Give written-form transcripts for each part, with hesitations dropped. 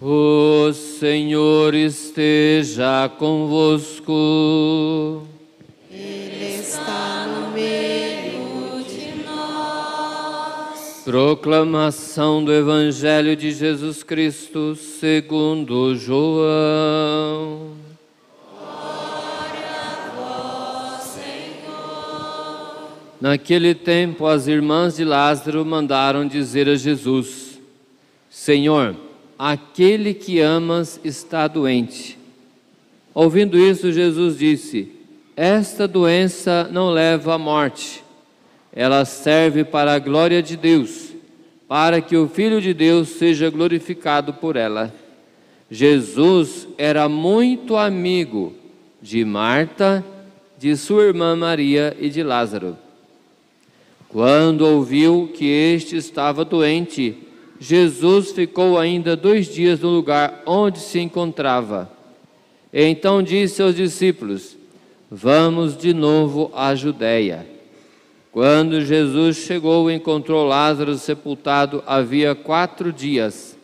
O Senhor esteja convosco. Ele está no meio de nós. Proclamação do Evangelho de Jesus Cristo segundo João. Glória a vós, Senhor. Naquele tempo, as irmãs de Lázaro mandaram dizer a Jesus: Senhor, aquele que amas está doente. Ouvindo isso, Jesus disse: esta doença não leva à morte. Ela serve para a glória de Deus, para que o Filho de Deus seja glorificado por ela. Jesus era muito amigo de Marta, de sua irmã Maria e de Lázaro. Quando ouviu que este estava doente, Jesus ficou ainda 2 dias no lugar onde se encontrava. Então disse aos discípulos: vamos de novo à Judéia. Quando Jesus chegou, encontrou Lázaro sepultado havia 4 dias.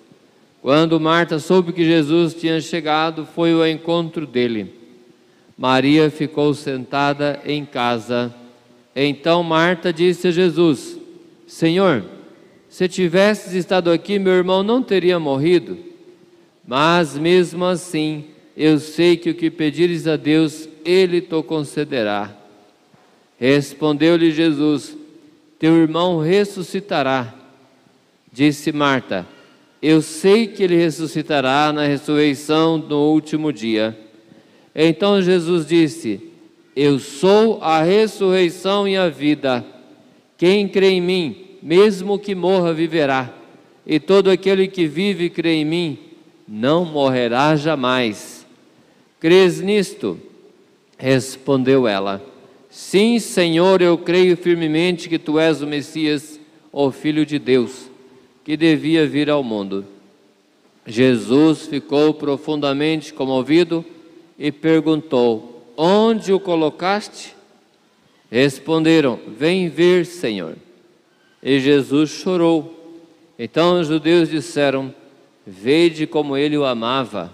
Quando Marta soube que Jesus tinha chegado, foi ao encontro dele. Maria ficou sentada em casa. Então Marta disse a Jesus: Senhor, se tivesses estado aqui, meu irmão não teria morrido. Mas mesmo assim, eu sei que o que pedires a Deus, Ele te concederá. Respondeu-lhe Jesus: teu irmão ressuscitará. Disse Marta: eu sei que ele ressuscitará na ressurreição no último dia. Então Jesus disse: eu sou a ressurreição e a vida. Quem crê em mim, mesmo que morra, viverá. E todo aquele que vive e crê em mim, não morrerá jamais. Crês nisto? Respondeu ela: sim, Senhor, eu creio firmemente que tu és o Messias, o Filho de Deus, que devia vir ao mundo. Jesus ficou profundamente comovido e perguntou: onde o colocaste? Responderam: vem ver, Senhor. E Jesus chorou. Então os judeus disseram: vede como ele o amava.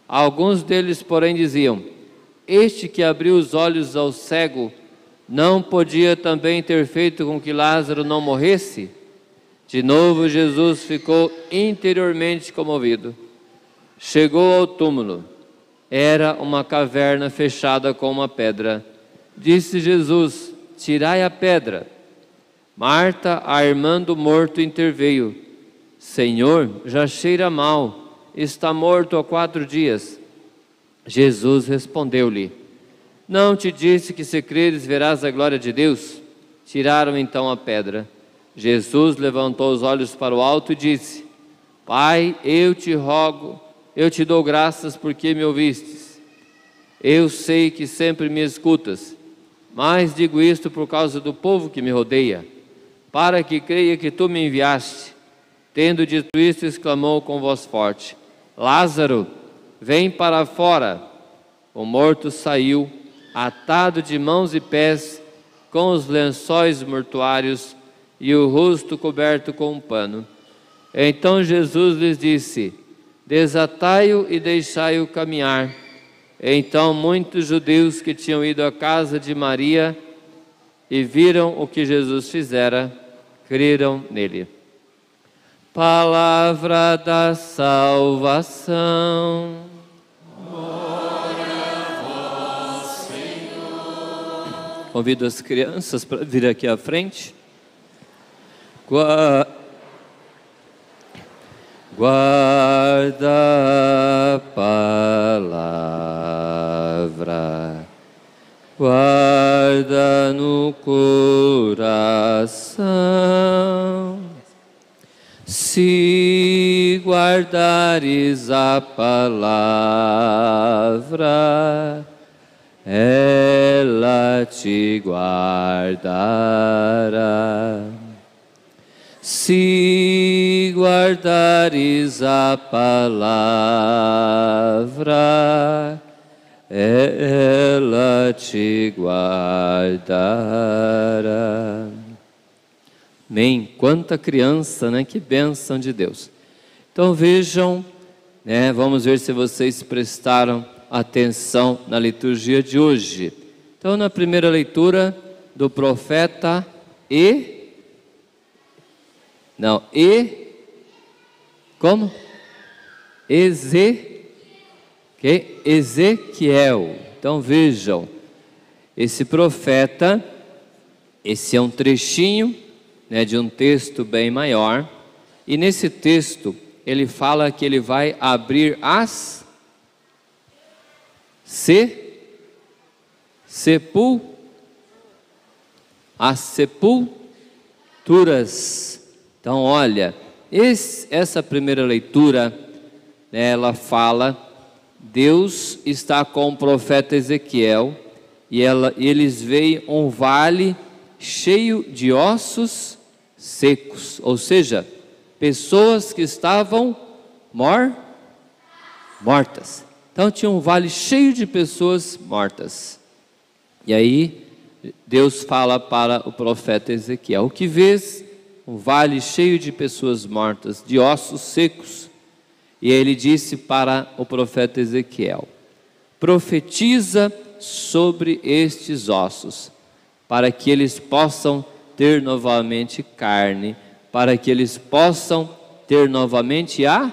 Alguns deles, porém, diziam: este que abriu os olhos ao cego, não podia também ter feito com que Lázaro não morresse? De novo Jesus ficou interiormente comovido. Chegou ao túmulo. Era uma caverna fechada com uma pedra. Disse Jesus: tirai a pedra. Marta, a irmã do morto, interveio: Senhor, já cheira mal, está morto há 4 dias. Jesus respondeu-lhe: não te disse que se creres verás a glória de Deus? Tiraram então a pedra. Jesus levantou os olhos para o alto e disse: Pai, eu te rogo, eu te dou graças porque me ouvistes. Eu sei que sempre me escutas, mas digo isto por causa do povo que me rodeia, para que creia que tu me enviaste. Tendo dito isto, exclamou com voz forte: Lázaro, vem para fora. O morto saiu, atado de mãos e pés, com os lençóis mortuários e o rosto coberto com um pano. Então Jesus lhes disse: desatai-o e deixai-o caminhar. Então muitos judeus que tinham ido à casa de Maria e viram o que Jesus fizera, creram nele. Palavra da salvação. Glória a vós, Senhor. Convido as crianças para vir aqui à frente. Guarda a palavra, guarda no coração. Se guardares a palavra, ela te guardará. Se guardares a palavra, ela te guardará. Amém. Quanta criança, né? Que bênção de Deus. Então vejam né? Vamos ver se vocês prestaram atenção na liturgia de hoje. Então, na primeira leitura do profeta Ezequiel. Então vejam, esse profeta, esse é um trechinho, né, de um texto bem maior, e nesse texto ele fala que ele vai abrir as sepulturas. Então olha, essa primeira leitura, né, ela fala, Deus está com o profeta Ezequiel, e eles veem um vale cheio de ossos secos, ou seja, pessoas que estavam mortas. Então tinha um vale cheio de pessoas mortas. E aí Deus fala para o profeta Ezequiel: o que vês? Um vale cheio de pessoas mortas, de ossos secos. E ele disse para o profeta Ezequiel: profetiza sobre estes ossos, para que eles possam ter novamente carne, para que eles possam ter novamente a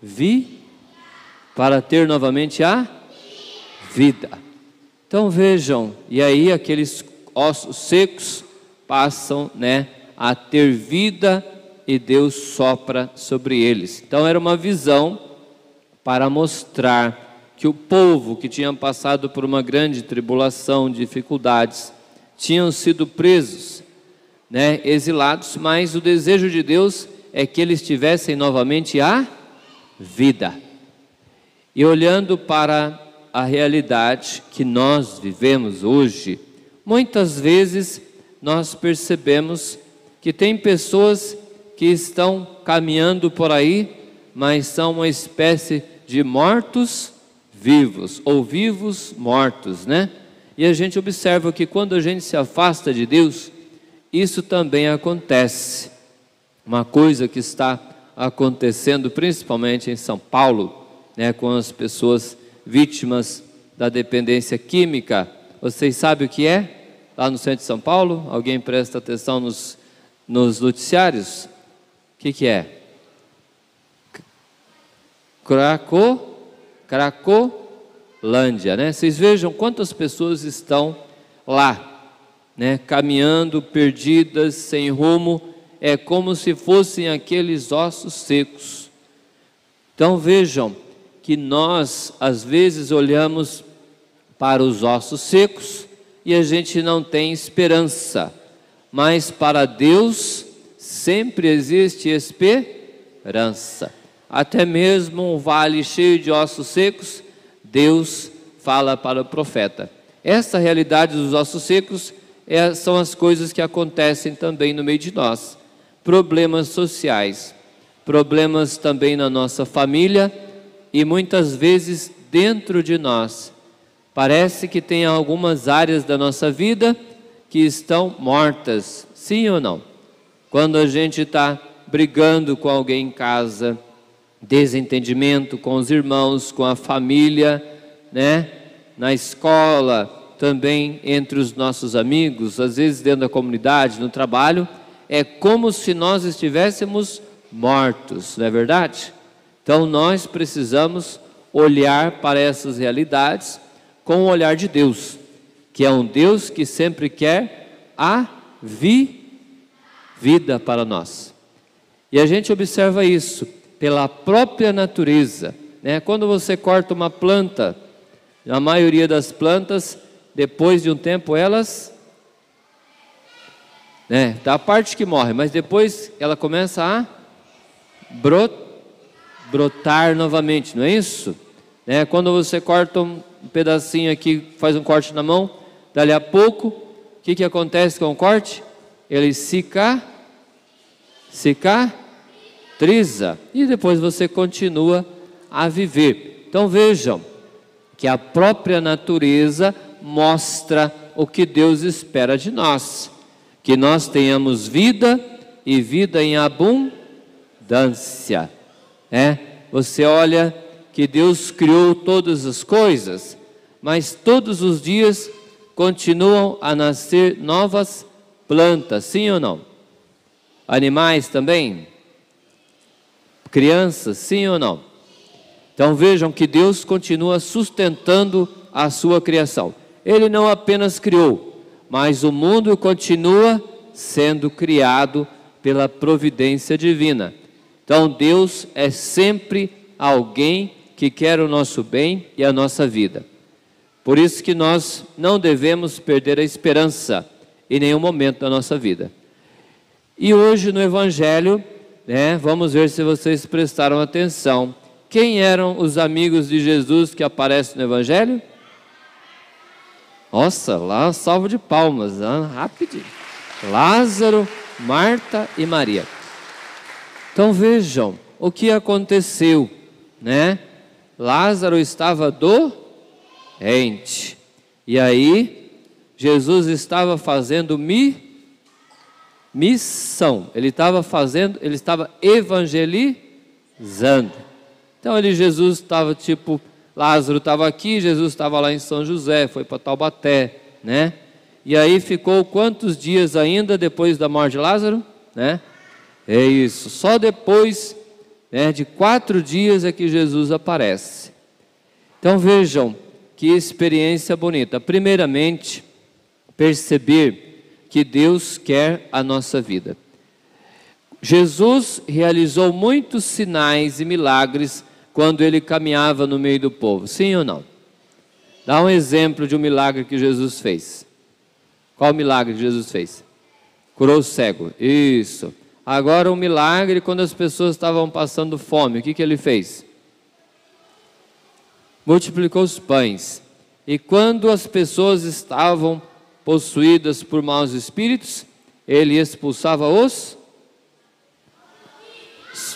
vida. Então vejam, e aí aqueles ossos secos passam, né, a ter vida, e Deus sopra sobre eles. Então era uma visão para mostrar que o povo que tinha passado por uma grande tribulação, dificuldades, tinham sido presos, né, exilados, mas o desejo de Deus é que eles tivessem novamente a vida. E olhando para a realidade que nós vivemos hoje, muitas vezes nós percebemos que tem pessoas que estão caminhando por aí, mas são uma espécie de mortos-vivos, ou vivos-mortos, né? E a gente observa que quando a gente se afasta de Deus, isso também acontece. Uma coisa que está acontecendo principalmente em São Paulo, né, com as pessoas vítimas da dependência química. Vocês sabem o que é? Lá no centro de São Paulo, alguém presta atenção nos noticiários? O que é? Cracolândia, né? Vocês vejam quantas pessoas estão lá, né, caminhando, perdidas, sem rumo. É como se fossem aqueles ossos secos. Então vejam que nós às vezes olhamos para os ossos secos e a gente não tem esperança, mas para Deus sempre existe esperança. Até mesmo um vale cheio de ossos secos, Deus fala para o profeta. Essa realidade dos ossos secos são as coisas que acontecem também no meio de nós. Problemas sociais, problemas também na nossa família e muitas vezes dentro de nós. Parece que tem algumas áreas da nossa vida que estão mortas, sim ou não? Quando a gente está brigando com alguém em casa, desentendimento com os irmãos, com a família, né? Na escola, também entre os nossos amigos, às vezes dentro da comunidade, no trabalho, é como se nós estivéssemos mortos, não é verdade? Então nós precisamos olhar para essas realidades com o olhar de Deus, que é um Deus que sempre quer a vida para nós. E a gente observa isso pela própria natureza, né? Quando você corta uma planta, a maioria das plantas, depois de um tempo elas, né, da parte que morre, mas depois ela começa a brotar novamente, não é isso? Né? Quando você corta um pedacinho aqui, faz um corte na mão, dali a pouco, o que acontece com o corte? Ele cicatriza, e depois você continua a viver. Então vejam que a própria natureza mostra o que Deus espera de nós, que nós tenhamos vida e vida em abundância, Você olha que Deus criou todas as coisas, mas todos os dias continuam a nascer novas plantas, sim ou não? Animais também? Crianças, sim ou não? Então vejam que Deus continua sustentando a sua criação. Ele não apenas criou, mas o mundo continua sendo criado pela providência divina. Então Deus é sempre alguém que quer o nosso bem e a nossa vida. Por isso que nós não devemos perder a esperança em nenhum momento da nossa vida. E hoje no Evangelho, vamos ver se vocês prestaram atenção. Quem eram os amigos de Jesus que aparecem no Evangelho? Nossa, lá salvo de palmas, rapidinho. Lázaro, Marta e Maria. Então vejam o que aconteceu, Lázaro estava doente. E aí, Jesus estava fazendo missão. Ele estava evangelizando. Então Jesus estava Lázaro estava aqui, Jesus estava lá em São José, foi para Taubaté, E aí ficou quantos dias ainda depois da morte de Lázaro, É isso, só depois, de 4 dias é que Jesus aparece. Então vejam que experiência bonita. Primeiramente, perceber que Deus quer a nossa vida. Jesus realizou muitos sinais e milagres quando ele caminhava no meio do povo, sim ou não? Dá um exemplo de um milagre que Jesus fez. Qual milagre que Jesus fez? Curou o cego, isso. Agora um milagre quando as pessoas estavam passando fome, o que ele fez? Multiplicou os pães. E quando as pessoas estavam possuídas por maus espíritos, ele expulsava os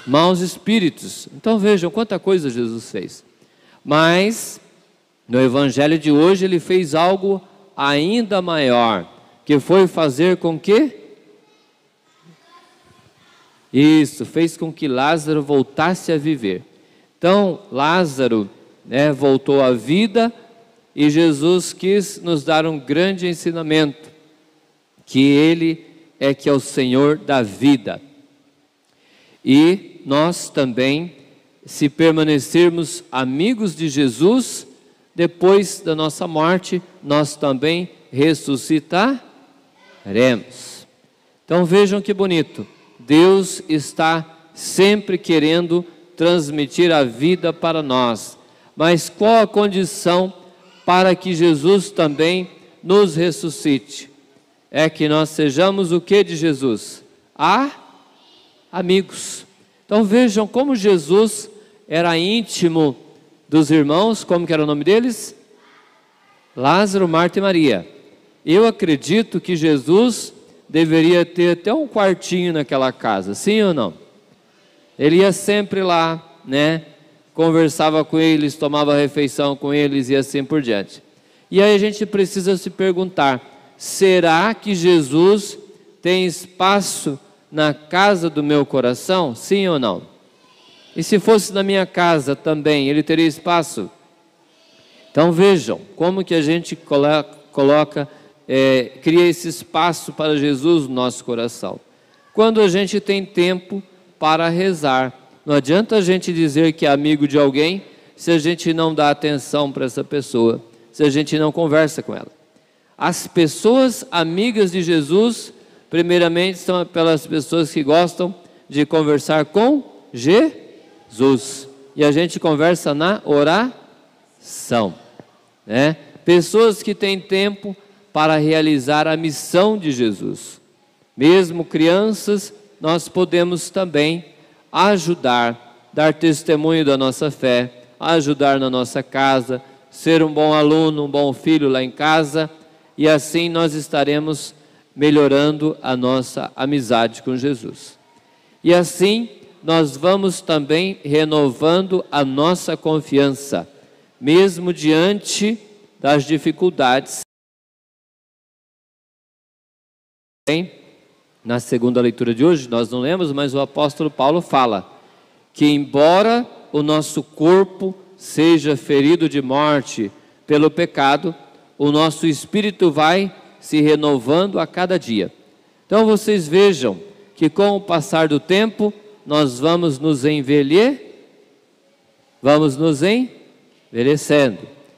maus espíritos. Então vejam quanta coisa Jesus fez. Mas no Evangelho de hoje ele fez algo ainda maior, que foi fazer com que fez com que Lázaro voltasse a viver. Então Lázaro voltou à vida e Jesus quis nos dar um grande ensinamento, que Ele que é o Senhor da vida. E nós também, se permanecermos amigos de Jesus, depois da nossa morte, nós também ressuscitaremos. Então vejam que bonito, Deus está sempre querendo transmitir a vida para nós. Mas qual a condição para que Jesus também nos ressuscite? É que nós sejamos o que de Jesus? Amigos. Então vejam como Jesus era íntimo dos irmãos. Como que era o nome deles? Lázaro, Marta e Maria. Eu acredito que Jesus deveria ter até um quartinho naquela casa, sim ou não? Ele ia sempre lá, conversava com eles, tomava refeição com eles e assim por diante. E aí a gente precisa se perguntar, será que Jesus tem espaço na casa do meu coração? Sim ou não? E se fosse na minha casa também, ele teria espaço? Então vejam, como que a gente cria esse espaço para Jesus no nosso coração. Quando a gente tem tempo para rezar. Não adianta a gente dizer que é amigo de alguém se a gente não dá atenção para essa pessoa, se a gente não conversa com ela. As pessoas amigas de Jesus, primeiramente, são aquelas pessoas que gostam de conversar com Jesus. E a gente conversa na oração, Pessoas que têm tempo para realizar a missão de Jesus. Mesmo crianças, nós podemos também ajudar, dar testemunho da nossa fé, ajudar na nossa casa, ser um bom aluno, um bom filho lá em casa, e assim nós estaremos melhorando a nossa amizade com Jesus. E assim nós vamos também renovando a nossa confiança, mesmo diante das dificuldades. Na segunda leitura de hoje, nós não lemos, mas o apóstolo Paulo fala que embora o nosso corpo seja ferido de morte pelo pecado, o nosso espírito vai se renovando a cada dia. Então vocês vejam que com o passar do tempo, nós vamos nos envelhecendo.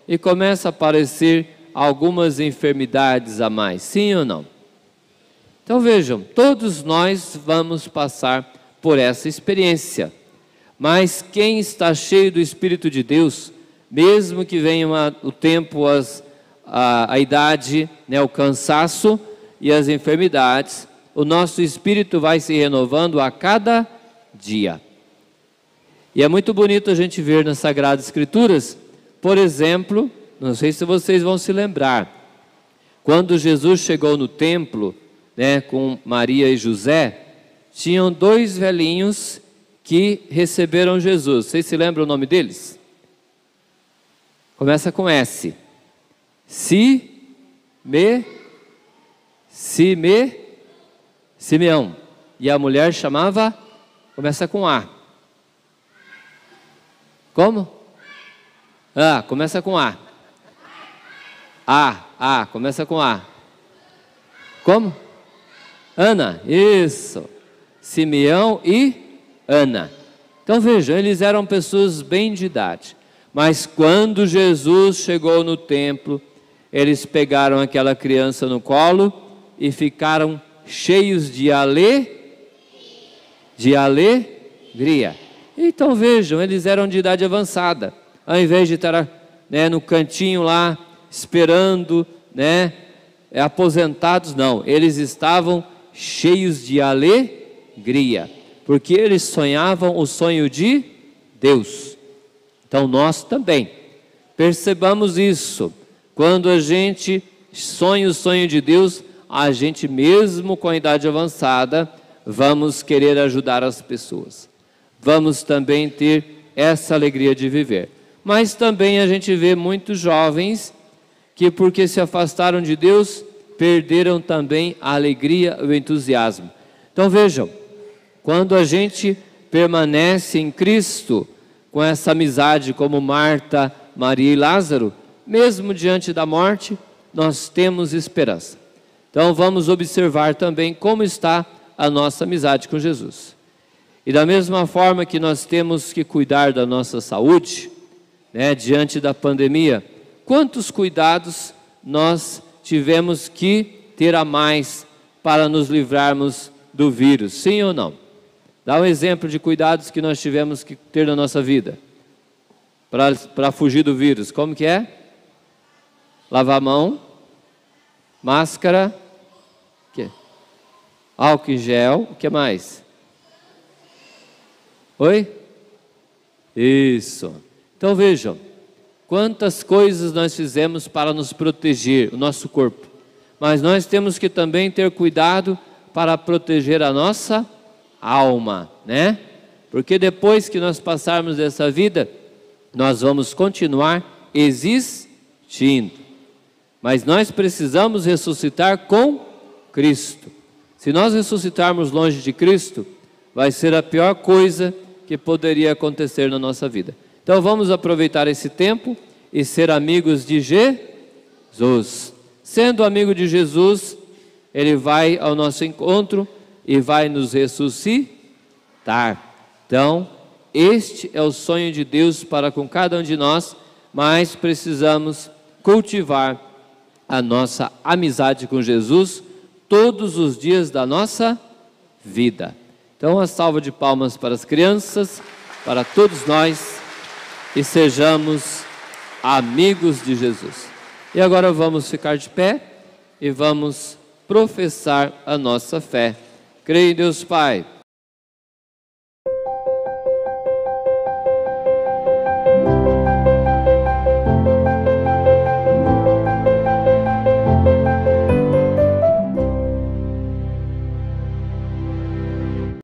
E começa a aparecer algumas enfermidades a mais, sim ou não? Então vejam, todos nós vamos passar por essa experiência. Mas quem está cheio do Espírito de Deus, mesmo que venha o tempo, a idade, né, o cansaço e as enfermidades, o nosso espírito vai se renovando a cada dia. E é muito bonito a gente ver nas Sagradas Escrituras, por exemplo, não sei se vocês vão se lembrar, quando Jesus chegou no templo, né, com Maria e José, tinham 2 velhinhos que receberam Jesus. Vocês se lembram o nome deles? Começa com S. Simeão. E a mulher chamava, começa com A. Como? Começa com A. Começa com A. Como? Ana, isso. Simeão e Ana. Então vejam, eles eram pessoas bem de idade. Mas quando Jesus chegou no templo, eles pegaram aquela criança no colo e ficaram cheios de alegria. Então vejam, eles eram de idade avançada. Ao invés de estar, né, no cantinho lá, esperando, né, aposentados, não. Eles estavam cheios de alegria, porque eles sonhavam o sonho de Deus. Então nós também percebamos isso. Quando a gente sonha o sonho de Deus, a gente mesmo com a idade avançada, vamos querer ajudar as pessoas. Vamos também ter essa alegria de viver. Mas também a gente vê muitos jovens que, porque se afastaram de Deus, perderam também a alegria e o entusiasmo. Então vejam, quando a gente permanece em Cristo, com essa amizade como Marta, Maria e Lázaro, mesmo diante da morte, nós temos esperança. Então vamos observar também como está a nossa amizade com Jesus. E da mesma forma que nós temos que cuidar da nossa saúde, né, diante da pandemia, quantos cuidados nós tivemos que ter a mais para nos livrarmos do vírus, sim ou não? Dá um exemplo de cuidados que nós tivemos que ter na nossa vida para fugir do vírus. Como que é? Lavar a mão, máscara, álcool em gel, o que mais? Oi? Isso. Então vejam, quantas coisas nós fizemos para nos proteger, o nosso corpo. Mas nós temos que também ter cuidado para proteger a nossa alma, né? Porque depois que nós passarmos dessa vida, nós vamos continuar existindo. Mas nós precisamos ressuscitar com Cristo. Se nós ressuscitarmos longe de Cristo, vai ser a pior coisa que poderia acontecer na nossa vida. Então vamos aproveitar esse tempo e ser amigos de Jesus. Sendo amigo de Jesus, Ele vai ao nosso encontro e vai nos ressuscitar. Então, este é o sonho de Deus para com cada um de nós, mas precisamos cultivar a nossa amizade com Jesus todos os dias da nossa vida. Então, uma salva de palmas para as crianças, para todos nós, e sejamos amigos de Jesus. E agora vamos ficar de pé e vamos professar a nossa fé. Creio em Deus Pai,